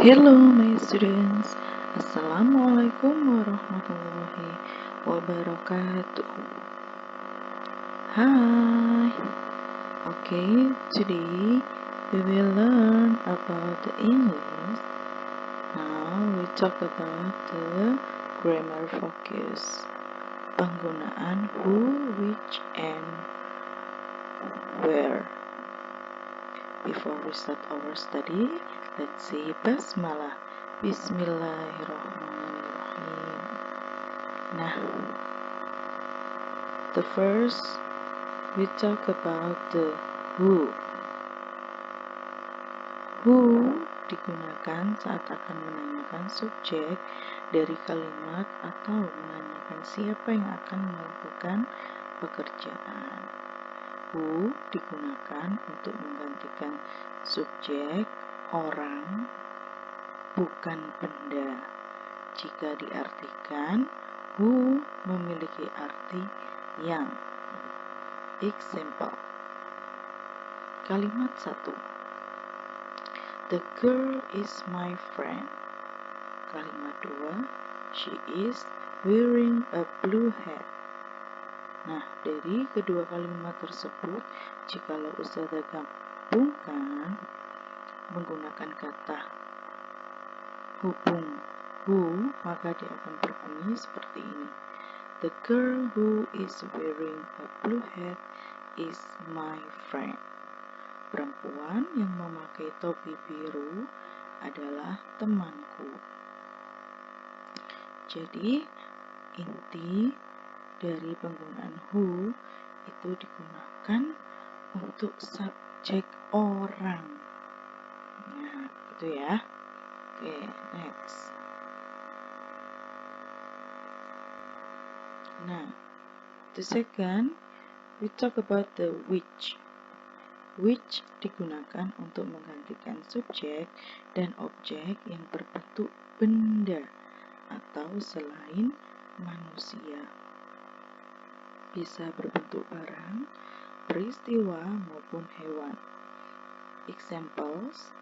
Hello my students, Assalamualaikum warahmatullahi wabarakatuh. Hi, okay, today we will learn about the English. Now we talk about the grammar focus, penggunaan who, which, and where. Before we start our study, let's say basmalah. Bismillahirrahmanirrahim. Nah, the first we talk about the who. Who digunakan saat akan menanyakan subjek dari kalimat atau menanyakan siapa yang akan melakukan pekerjaan. Who digunakan untuk menggantikan subjek orang, bukan benda. Jika diartikan, who memiliki arti yang. Example. Kalimat 1. The girl is my friend. Kalimat 2. She is wearing a blue hat. Nah, dari kedua kalimat tersebut, jikalau Ustazah gabungkan menggunakan kata hubung who, maka dia akan berbunyi seperti ini. The girl who is wearing a blue hat is my friend. Perempuan yang memakai topi biru adalah temanku. Jadi, inti dari penggunaan who itu digunakan untuk subjek orang. Nah, gitu ya. Oke, next. Nah, the second, we talk about the which. Which digunakan untuk menggantikan subjek dan objek yang berbentuk benda atau selain manusia. Bisa berbentuk barang, peristiwa, maupun hewan. Examples.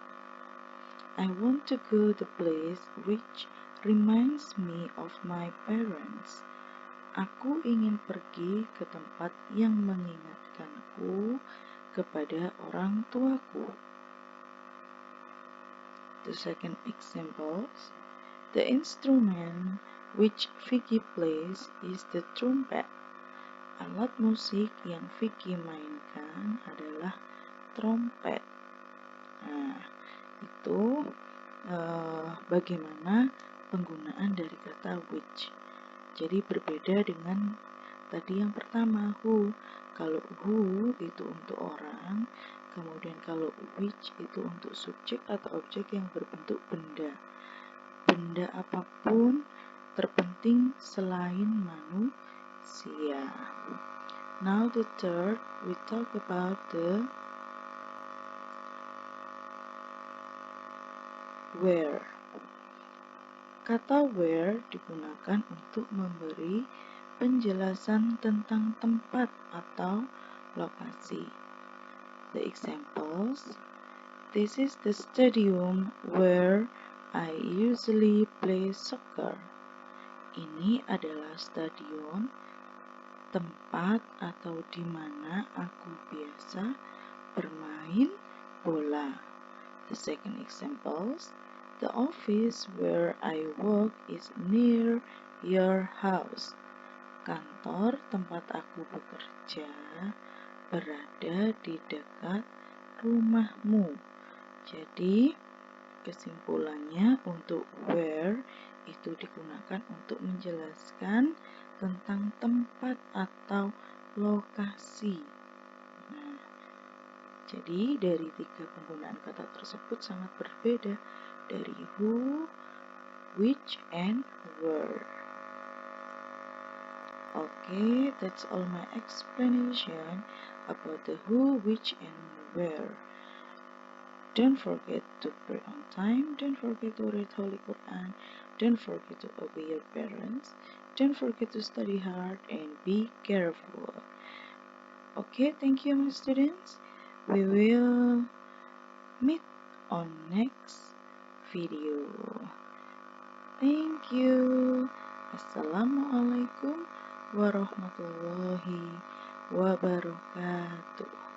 I want to go to the place which reminds me of my parents. Aku ingin pergi ke tempat yang mengingatkanku kepada orang tuaku. The second example, the instrument which Vicky plays is the trumpet. Alat musik yang Vicky mainkan adalah trompet. Nah, itu bagaimana penggunaan dari kata which. Jadi berbeda dengan tadi yang pertama, who. Kalau who itu untuk orang, kemudian kalau which itu untuk subjek atau objek yang berbentuk benda. Benda apapun terpenting selain manusia. Now the third, we talk about the where. Kata where digunakan untuk memberi penjelasan tentang tempat atau lokasi. The examples, this is the stadium where I usually play soccer. Ini adalah stadion, tempat atau di mana aku biasa bermain bola. The second examples, the office where I work is near your house. Kantor tempat aku bekerja berada di dekat rumahmu. Jadi, kesimpulannya untuk where itu digunakan untuk menjelaskan tentang tempat atau lokasi. Nah, jadi dari tiga penggunaan kata tersebut sangat berbeda dari who, which, and where. Okay, that's all my explanation about the who, which, and where. Don't forget to pray on time. Don't forget to read Holy Quran. Don't forget to obey your parents. Don't forget to study hard and be careful. Okay, thank you my students. We will meet on next video. Thank you. Assalamualaikum warahmatullahi wabarakatuh.